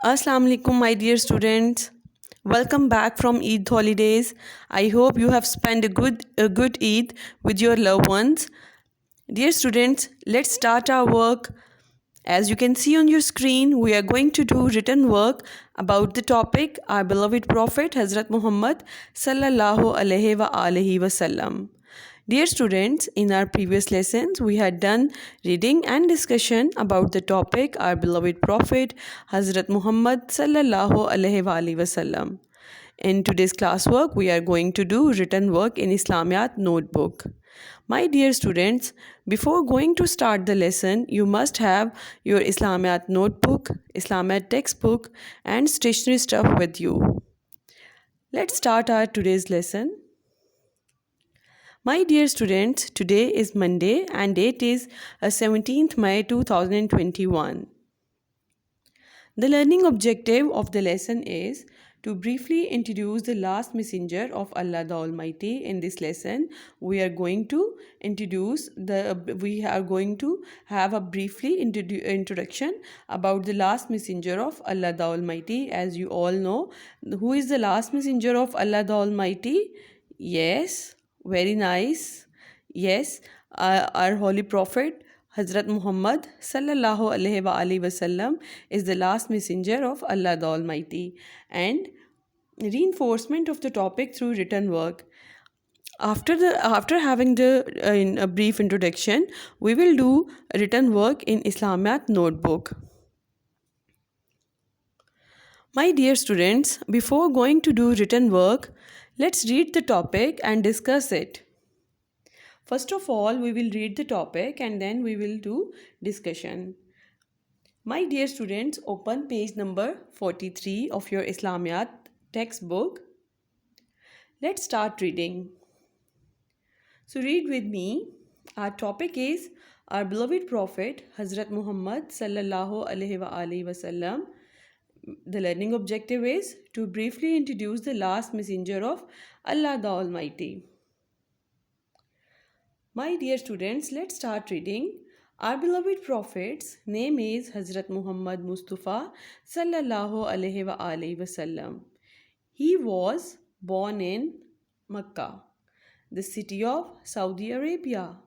Assalamu alaikum, my dear students. Welcome back from Eid holidays. I hope you have spent a good Eid with your loved ones. Dear students, let's start our work. As you can see on your screen, we are going to do written work about the topic our beloved Prophet Hazrat Muhammad sallallahu alaihi wa alihi wasallam. Dear students, in our previous lessons, we had done reading and discussion about the topic our beloved Prophet Hazrat Muhammad sallallahu alaihi wasallam. In today's classwork, we are going to do written work in Islamiyat notebook. My dear students, before going to start the lesson, you must have your Islamiyat notebook, Islamiyat textbook, and stationery stuff with you. Let's start our today's lesson. My dear students, today is Monday and date is 17th May 2021. The learning objective of the lesson is to briefly introduce the last messenger of Allah the Almighty. In this lesson, we are going to have a briefly introduction about the last messenger of Allah the Almighty. As you all know, who is the last messenger of Allah the Almighty? Yes, very nice. Yes, our holy prophet Hazrat Muhammad sallallahu alaihi wasallam is the last messenger of Allah the Almighty. And reinforcement of the topic through written work. After having in a brief introduction, we will do written work in Islamiyat notebook. My dear students, before going to do written work, let's read the topic and discuss it. First of all, we will read the topic and then we will do discussion. My dear students, open page number 43 of your Islamiyat textbook. Let's start reading. So read with me. Our topic is our beloved Prophet Hazrat Muhammad sallallahu alaihi wasallam. The learning objective is to briefly introduce the last messenger of Allah the Almighty. My dear students, let's start reading. Our beloved Prophet's name is Hazrat Muhammad Mustafa sallallahu alaihi wasallam. He was born in Makkah, the city of Saudi Arabia.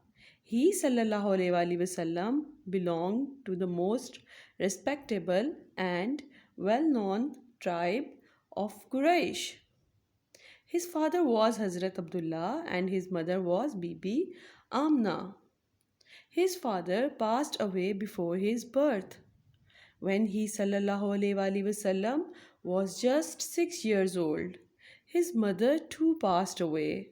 He sallallahu alaihi wasallam belonged to the most respectable and well-known tribe of Quraysh. His father was Hazrat Abdullah and his mother was Bibi Amna. His father passed away before his birth. When he sallallahu alaihi wasallam was just 6 years old, his mother too passed away.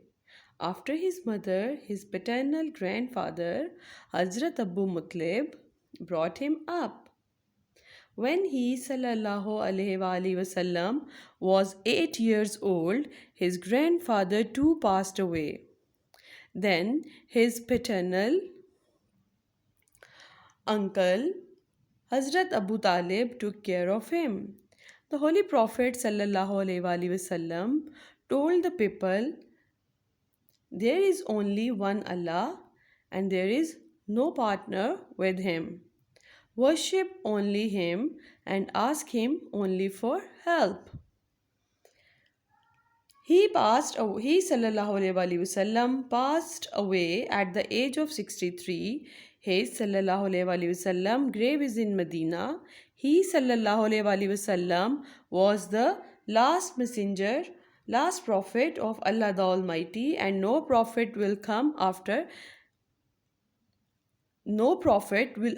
After his mother, his paternal grandfather, Hazrat Abu Muttalib, brought him up. When he sallallahu alaihi wasallam was 8 years old, his grandfather too passed away. Then his paternal uncle Hazrat Abu Talib took care of him. The Holy Prophet sallallahu alaihi wasallam told the people, there is only one Allah and there is no partner with him. Worship only him and ask him only for help. He sallallahu alaihi wasallam passed away at the age of 63. His sallallahu alaihi wasallam grave is in Medina. He sallallahu alaihi wasallam was the last messenger, last prophet of Allah the Almighty, and no prophet will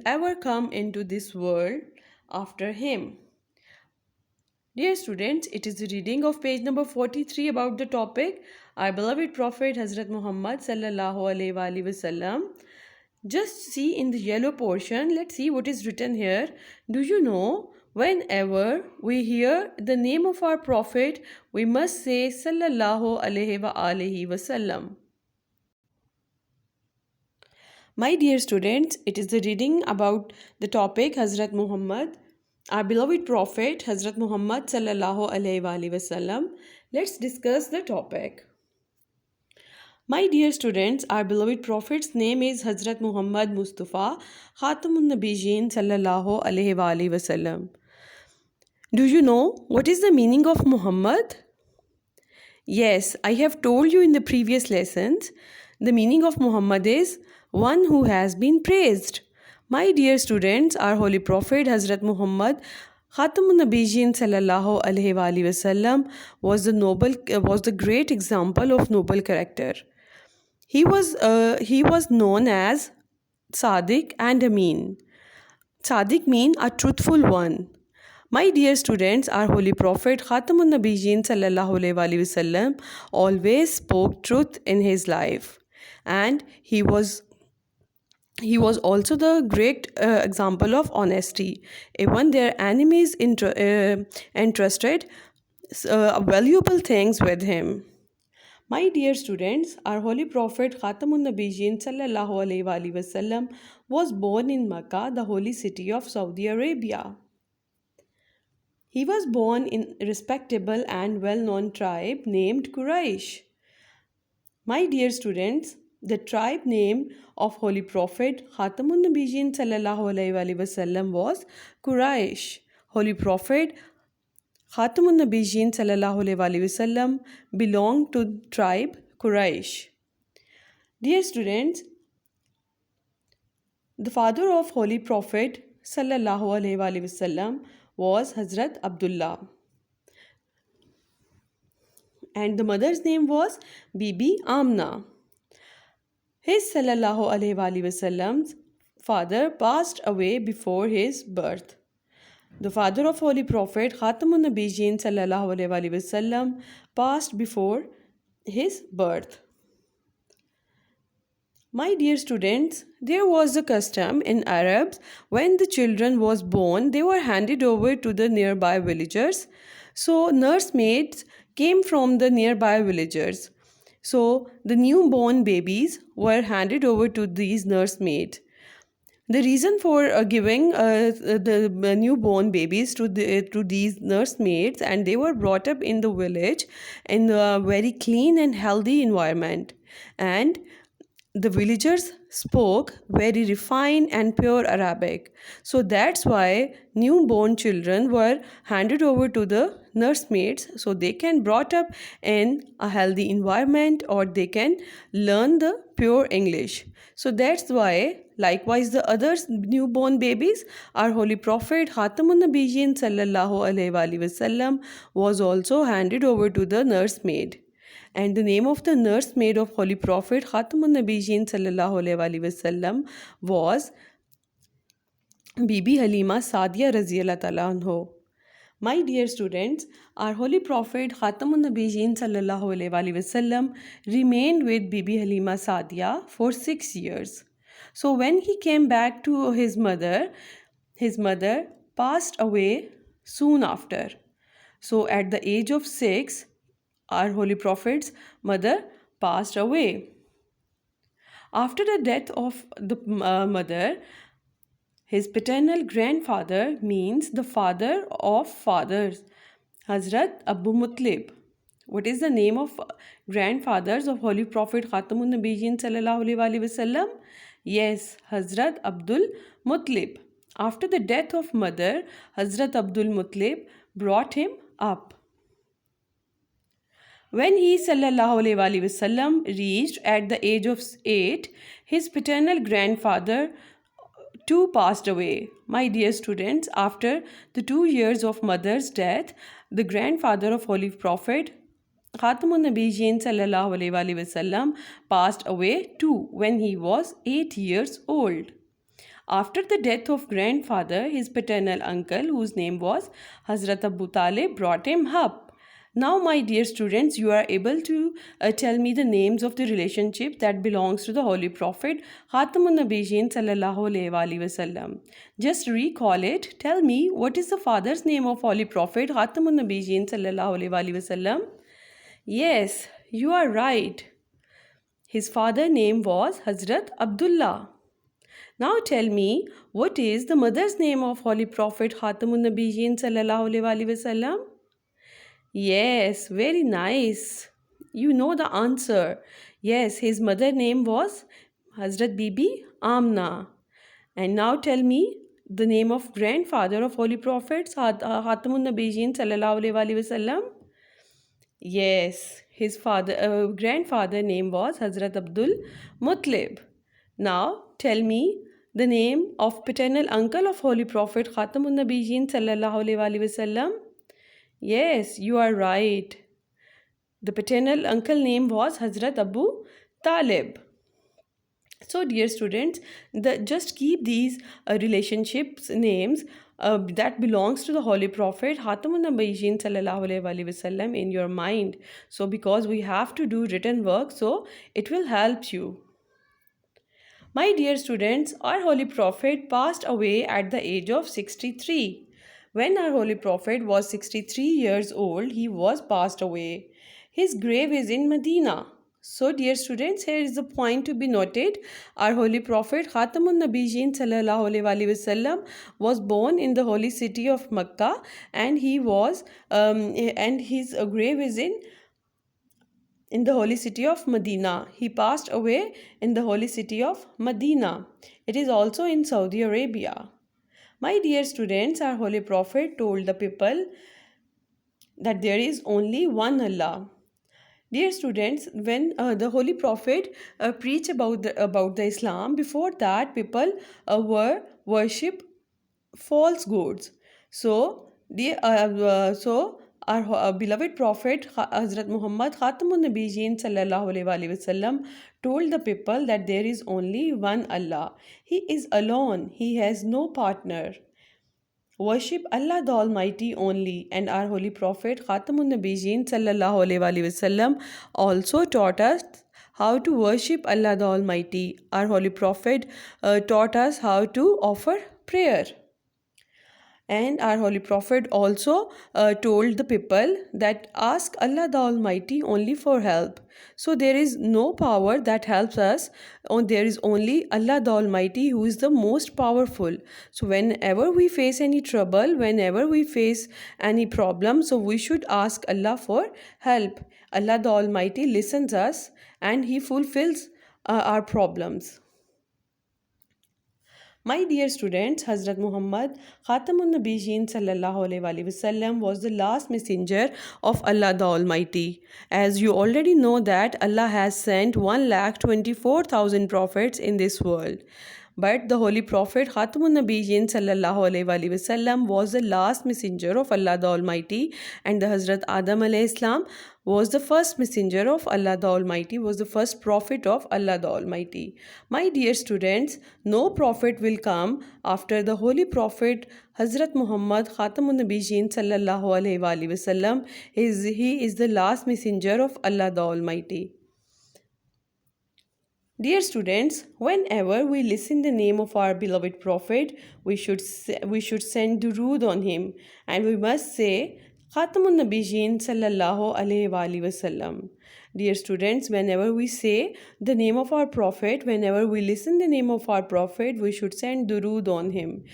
ever come into this world after him. Dear students, it is the reading of page number 43 about the topic our beloved Prophet Hazrat Muhammad sallallahu alaihi wasallam. Just see in the yellow portion, let's see what is written here. Do you know, whenever we hear the name of our Prophet, we must say sallallahu alaihi wasallam. My dear students, it is the reading about the topic Hazrat Muhammad, our beloved Prophet Hazrat Muhammad sallallahu alaihi wasallam. Let's discuss the topic. My dear students, our beloved Prophet's name is Hazrat Muhammad Mustafa Khatamun Nabiyyin sallallahu alaihi wasallam. Do you know what is the meaning of Muhammad? Yes, I have told you in the previous lessons. The meaning of Muhammad is one who has been praised. My dear students, our Holy Prophet Hazrat Muhammad Khatamun Nabiyyin sallallahu alaihi wasallam was the great example of noble character. He was known as Sadiq and Amin. Sadiq mean a truthful one. My dear students, our Holy Prophet Khatamun Nabiyyin sallallahu alaihi wasallam always spoke truth in his life, and he was also the great example of honesty. Even their enemies entrusted valuable things with him. My dear students, our Holy Prophet Khatamun Nabiyyin sallallahu alaihi wasallam was born in Makkah, the holy city of Saudi Arabia. He was born in a respectable and well-known tribe named Quraysh. My dear students, the tribe name of Holy Prophet Khatamun Nabiyyin sallallahu alaihi wasallam was Quraysh. Holy Prophet Khatamun Nabiyyin sallallahu alaihi wasallam belonged to tribe Quraysh. Dear students, the father of Holy Prophet sallallahu alaihi wasallam was Hazrat Abdullah, and the mother's name was Bibi Amna. His sallallahu alaihi wasallam's father passed away before his birth. The father of Holy Prophet Khatamun Nabiyyin sallallahu alaihi wasallam passed before his birth. My dear students, there was a custom in Arabs when the children was born, they were handed over to the nearby villagers. So nursemaids came from the nearby villagers. So the newborn babies were handed over to these nursemaids. The reason for giving the newborn babies to these nursemaids, and they were brought up in the village in a very clean and healthy environment, and the villagers spoke very refined and pure Arabic. So that's why newborn children were handed over to the nursemaids so they can brought up in a healthy environment, or they can learn the pure English. So that's why likewise the other newborn babies, our Holy Prophet Khatamun Nabiyyin sallallahu alaihi wasallam was also handed over to the nursemaid. And the name of the nursemaid of Holy Prophet Khatamun Nabiyyin sallallahu alaihi wasallam was Bibi Halima Sadia Raziyallahu ta'ala anhu. My dear students, our Holy Prophet Khatamun Nabiyyin sallallahu alaihi wasallam remained with Bibi Halima Sadia for 6 years. So when he came back to his mother passed away soon after. So at the age of 6, our Holy Prophet's mother passed away. After the death of the mother, his paternal grandfather, means the father of fathers, Hazrat Abu Muttalib. What is the name of grandfathers of Holy Prophet Khatamun Nabiyyin sallallahu alaihi wasallam? Yes, Hazrat Abdul Muttalib. After the death of mother, Hazrat Abdul Muttalib brought him up. When he sallallahu alaihi wasallam reached at the age of 8, his paternal grandfather too passed away. My dear students, after the 2 years of mother's death, the grandfather of Holy Prophet Khatamun Nabiyyin sallallahu alaihi wasallam passed away too when he was 8 years old. After the death of grandfather, his paternal uncle, whose name was Hazrat Abu Talib, brought him up. Now, my dear students, you are able to tell me the names of the relationship that belongs to the Holy Prophet Khatamun Nabiyyin sallallahu alaihi wasallam. Just recall it. Tell me, what is the father's name of Holy Prophet Khatamun Nabiyyin sallallahu alaihi wasallam? Yes, you are right. His father's name was Hazrat Abdullah. Now tell me, what is the mother's name of Holy Prophet Khatamun Nabiyyin sallallahu alaihi wasallam? Yes, very nice. You know the answer. Yes, his mother name was Hazrat Bibi Amna. And now tell me, the name of grandfather of Holy Prophets, Khatamun Nabiyyin sallallahu alaihi wasallam? Yes, his grandfather name was Hazrat Abdul Muttalib. Now tell me the name of paternal uncle of Holy Prophet Khatamun Nabiyyin sallallahu alaihi wasallam. Yes, you are right. The paternal uncle name was Hazrat Abu Talib. So dear students, just keep these relationships names that belongs to the Holy Prophet Khatamun Nabiyyin sallallahu alaihi wasallam in your mind. So because we have to do written work, so it will help you. My dear students, our Holy Prophet passed away at the age of 63. When our Holy Prophet was 63 years old, he was passed away. His grave is in Medina. So, dear students, here is the point to be noted. Our Holy Prophet Khatamun Nabiyyin sallallahu alaihi wasallam was born in the holy city of Mecca, and and his grave is in the holy city of Medina. He passed away in the holy city of Medina. It is also in Saudi Arabia. My dear students, our Holy Prophet told the people that there is only one Allah. Dear students, when the Holy Prophet preached about the Islam, before that people were worship false gods. So, our beloved Prophet Hazrat Muhammad Khatamun Nabiyyin sallallahu alaihi wasallam told the people that there is only one Allah. He is alone. He has no partner. Worship Allah the Almighty only, and our Holy Prophet Khatamun Nabiyyin sallallahu alaihi wasallam also taught us how to worship Allah the Almighty. Our Holy Prophet taught us how to offer prayer. And our Holy Prophet also told the people that ask Allah the Almighty only for help. So there is no power that helps us, there is only Allah the Almighty who is the most powerful. So whenever we face any trouble, whenever we face any problem, so we should ask Allah for help. Allah the Almighty listens us and He fulfills our problems. My dear students, Hazrat Muhammad Khatamun Nabiyyin sallallahu alaihi wasallam was the last messenger of Allah the Almighty. As you already know that Allah has sent 1,24,000 prophets in this world. But the Holy Prophet Khatamun Nabiyyin sallallahu alaihi wasallam was the last messenger of Allah the Almighty, and the Hazrat Adam alayhi salam was the first messenger of Allah the Almighty, was the first prophet of Allah the Almighty. My dear students, no prophet will come after the Holy Prophet Hazrat Muhammad Khatamun Nabiyyin sallallahu alaihi wasallam. He is the last messenger of Allah the Almighty. Dear students, whenever we listen the name of our beloved Prophet, we should send durood on him, and we must say Khatamun Nabiyyin sallallahu alaihi wasallam. Dear students, whenever we say the name of our Prophet, whenever we listen the name of our Prophet, we should send durood on him.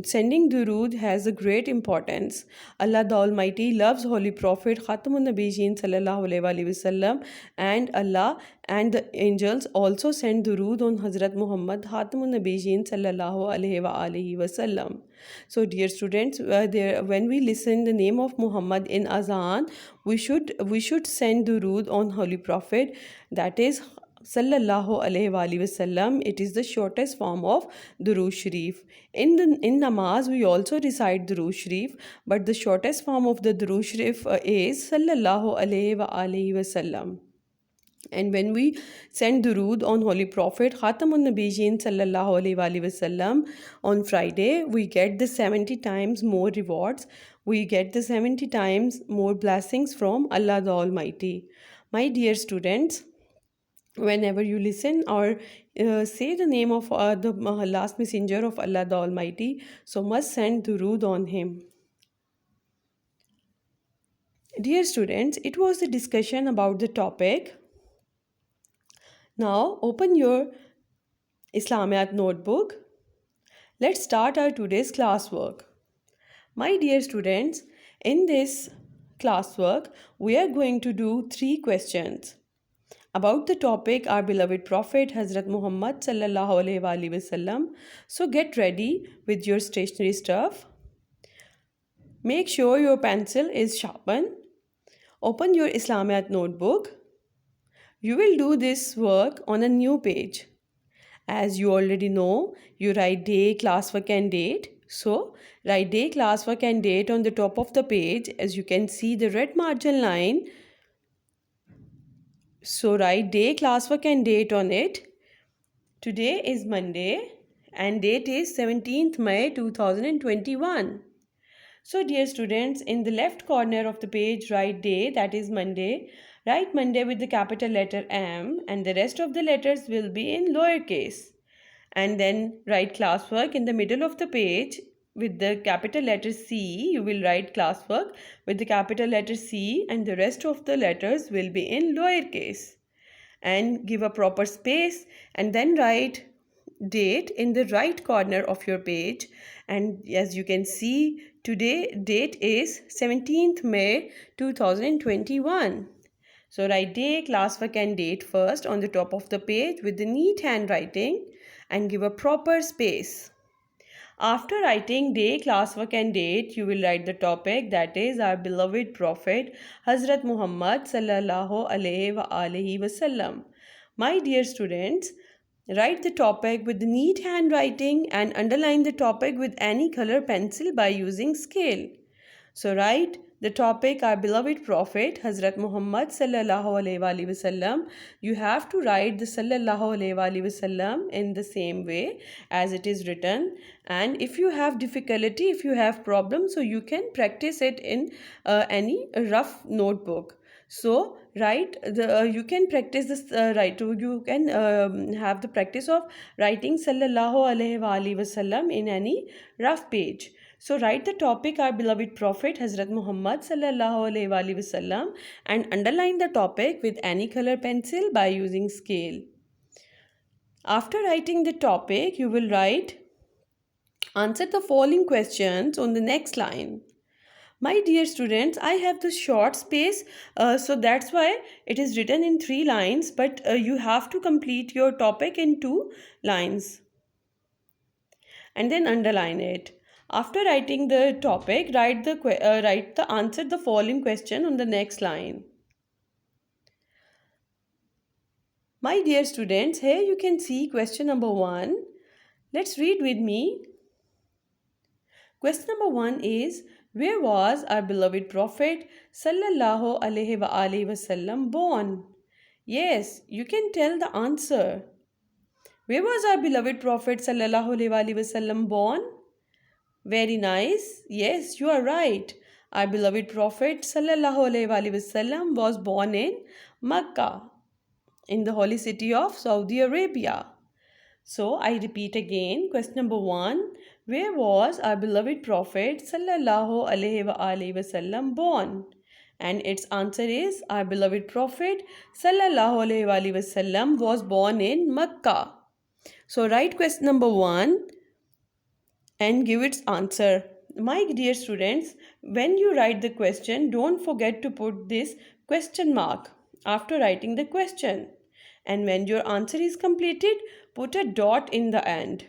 Sending durood has a great importance. Allah the Almighty loves Holy Prophet Khatamun Nabiyyin sallallahu alaihi wasallam, and Allah and the angels also send durood on Hazrat Muhammad Khatamun Nabiyyin sallallahu alaihi wasallam. So dear students, when we listen the name of Muhammad in Azan, we should send durood on Holy Prophet, that is sallallahu alaihi wasallam. It is the shortest form of Durood Sharif. In namaz we also recite Durood Sharif, but the shortest form of the Durood Sharif is sallallahu alaihi wasallam. And when we send durood on Holy Prophet Khatamun Nabiyyin sallallahu alaihi wasallam on Friday, we get the 70 times more rewards. We get the 70 times more blessings from Allah the Almighty. My dear students, whenever you listen or say the name of the last messenger of Allah the Almighty, so must send durood on him. Dear students, it was a discussion about the topic. Now open your Islamiyat notebook. Let's start our today's classwork. My dear students, in this classwork, we are going to do 3 questions. about the topic our beloved Prophet Hazrat Muhammad sallallahu alaihi wasallam. So get ready with your stationery stuff. Make sure your pencil is sharpened. Open your Islamiyat notebook. You will do this work on a new page. As you already know, you write day, classwork and date. So, write day, classwork and date on the top of the page. As you can see the red margin line. So, write day, classwork and date on it. Today is Monday and date is 17th May 2021. So dear students, in the left corner of the page write day, that is Monday. Write Monday with the capital letter M and the rest of the letters will be in lowercase. And then write classwork in the middle of the page with the capital letter C. You will write classwork with the capital letter C and the rest of the letters will be in lowercase. And give a proper space and then write date in the right corner of your page. And as you can see, today date is 17th May 2021. So write day, classwork and date first on the top of the page with the neat handwriting and give a proper space. After writing day, classwork and date, you will write the topic, that is our beloved Prophet Hazrat Muhammad sallallahu alaihi wasallam. My dear students, write the topic with neat handwriting and underline the topic with any color pencil by using scale. So write the topic our beloved Prophet Hazrat Muhammad sallallahu alaihi wasallam. You have to write the sallallahu alaihi wasallam in the same way as it is written. And if you have difficulty, if you have problems, so you can practice it in any rough notebook. So you can practice this you can have the practice of writing sallallahu alaihi wasallam in any rough page. So write the topic our beloved Prophet Hazrat Muhammad sallallahu alaihi wasallam and underline the topic with any color pencil by using scale. After writing the topic, you will write answer the following questions on the next line. My dear students, I have the short space, so that's why it is written in 3 lines, but you have to complete your topic in 2 lines and then underline it. After writing the topic, write the answer the following question on the next line. My dear students, here you can see question number 1. Let's read with me. Question number 1 is, where was our beloved Prophet sallallahu alaihi wasallam born? Yes, you can tell the answer. Where was our beloved Prophet sallallahu alaihi wasallam born? Very nice. Yes, you are right. Our beloved Prophet sallallahu alaihi wasallam was born in Makkah, in the holy city of Saudi Arabia. So I repeat again, question number 1. Where was our beloved Prophet sallallahu alaihi wasallam born? And its answer is, our beloved Prophet sallallahu alaihi wasallam was born in Makkah. So write question number 1 and give its answer. My dear students, when you write the question, don't forget to put this question mark after writing the question. And when your answer is completed, put a dot in the end.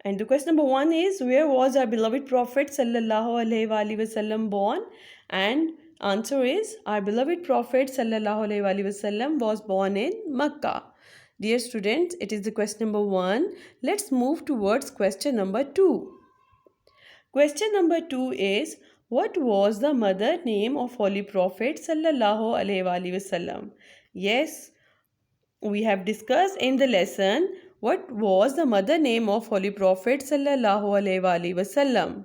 And the question number 1 is, where was our beloved Prophet sallallahu alaihi wasallam born? And answer is, our beloved Prophet sallallahu alaihi wasallam was born in Makkah. Dear students, it is the question number 1. Let's move towards question number 2. Question number 2 is, what was the mother name of Holy Prophet sallallahu alaihi wasallam? Yes, we have discussed in the lesson what was the mother name of Holy Prophet sallallahu alaihi wasallam.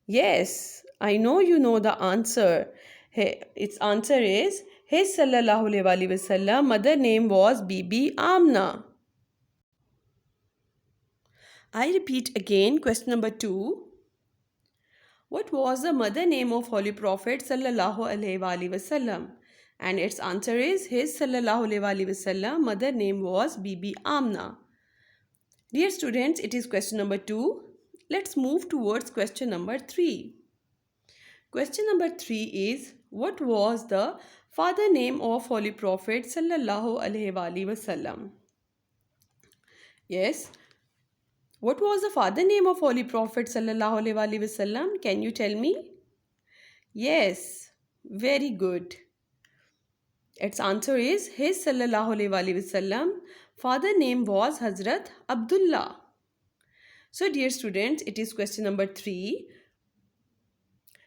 Yes, I know you know the answer. Its answer is, his sallallahu alaihi wasallam mother name was Bibi Amna. I repeat again, question number 2. What was the mother name of Holy Prophet sallallahu alaihi wasallam? And its answer is, his sallallahu alaihi wasallam mother name was Bibi Amna. Dear students, it is question number 2. Let's move towards question number 3. Question number 3 is, what was the Father name of Holy Prophet Sallallahu Alaihi Wasallam. Yes. What was the father name of Holy Prophet Sallallahu Alaihi Wasallam? Can you tell me? Yes. Very good. Its answer is his Sallallahu Alaihi Wasallam. Father name was Hazrat Abdullah. So dear students, it is question number 3.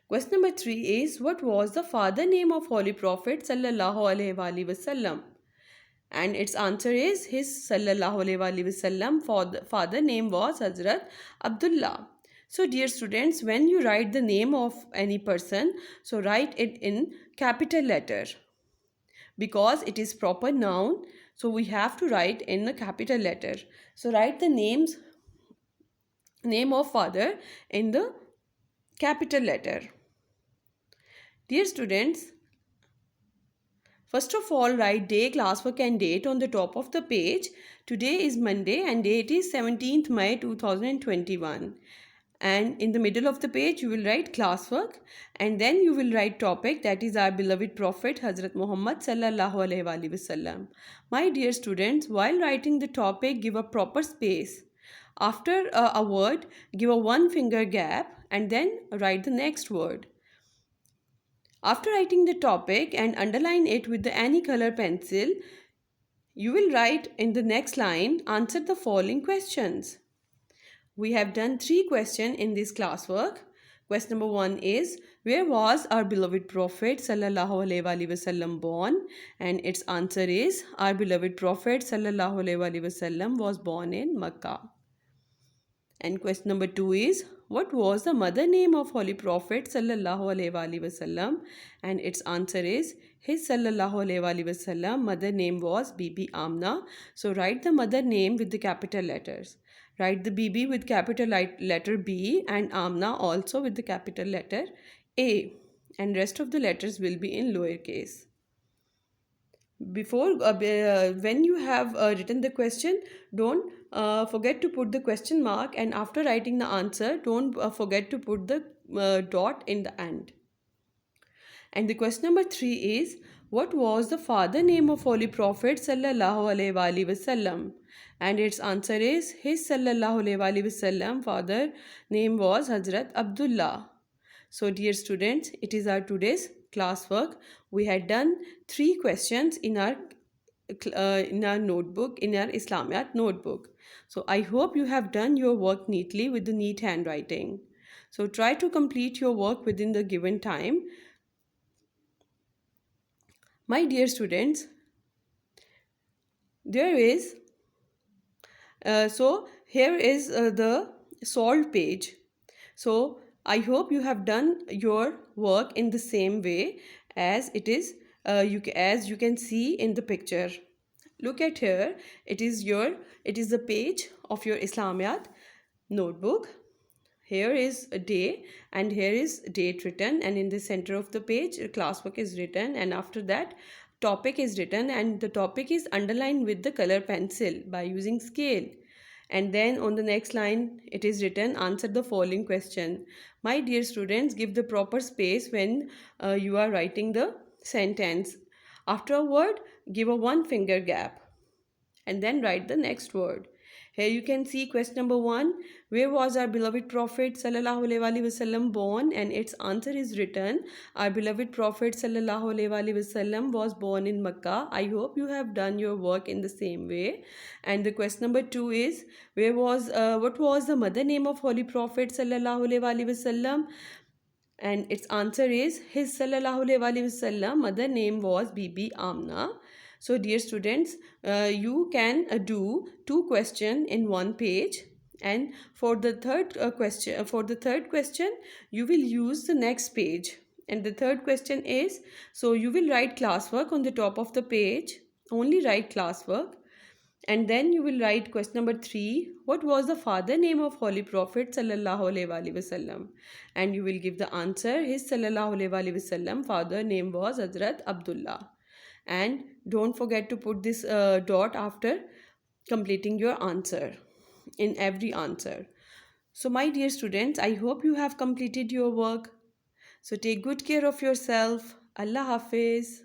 Question number 3 is, what was the father name of Holy Prophet Sallallahu Alaihi Wasallam? And its answer is his Sallallahu Alaihi Wasallam father name was Hazrat Abdullah. So dear students, when you write the name of any person, so write it in capital letter because it is proper noun. So we have to write in a capital letter. So write the name of father in the capital letter. Dear students, first of all, write day, classwork and date on the top of the page. Today is Monday and date is 17th May 2021. And in the middle of the page, you will write classwork and then you will write topic, that is our beloved Prophet Hazrat Muhammad Sallallahu Alaihi Wasallam. My dear students, while writing the topic, give a proper space. After a word, give a one finger gap and then write the next word. After writing the topic and underline it with the any color pencil, you will write in the next line, answer the following questions. We have done 3 questions in this classwork. Question number 1 is, where was our beloved Prophet Sallallahu Alaihi Wasallam born? And its answer is, our beloved Prophet Sallallahu Alaihi Wasallam was born in Makkah. And question number 2 is, what was the mother name of Holy Prophet Sallallahu Alaihi Wasallam? And its answer is, his Sallallahu Alaihi Wasallam mother name was Bibi Amna. So write the mother name with the capital letters. Write the Bibi with capital letter B and Amna also with the capital letter A. And rest of the letters will be in lowercase. When you have written the question, don't forget to put the question mark, and after writing the answer, don't forget to put the dot in the end. And the question number 3 is, what was the father name of Holy Prophet Sallallahu Alaihi Wasallam? And its answer is, his Sallallahu Alaihi Wasallam father name was Hazrat Abdullah. So dear students, it is our today's classwork. We had done 3 questions in our notebook, in our Islamiyat notebook. So I hope you have done your work neatly with the neat handwriting. So try to complete your work within the given time. My dear students, there is here is the solved page. So I hope you have done your work in the same way as it is as you can see in the picture. Look at here. It is the page of your Islamiyat notebook. Here is a day and here is date written, and in the center of the page classwork is written, and after that topic is written, and the topic is underlined with the color pencil by using scale. And then on the next line it is written, answer the following question. My dear students, give the proper space when you are writing the sentence. After a word, give a one finger gap and then write the next word. Here you can see question number 1. Where was our beloved Prophet Sallallahu Alaihi Wasallam born? And its answer is written. Our beloved Prophet Sallallahu Alaihi Wasallam was born in Makkah. I hope you have done your work in the same way. And the question number 2 is, what was the mother name of Holy Prophet Sallallahu Alaihi Wasallam? And its answer is, his Sallallahu Alaihi Wasallam mother name was Bibi Amna. So dear students, you can do 2 questions in one page, and for the third question you will use the next page. And the third question is, so you will write classwork on the top of the page, only write classwork, and then you will write question number 3, what was the father name of Holy Prophet Sallallahu Alaihi Wasallam? And you will give the answer, his Sallallahu Alaihi Wasallam father name was Hazrat Abdullah. And don't forget to put this dot after completing your answer in every answer. So my dear students, I hope you have completed your work. So take good care of yourself. Allah Hafiz.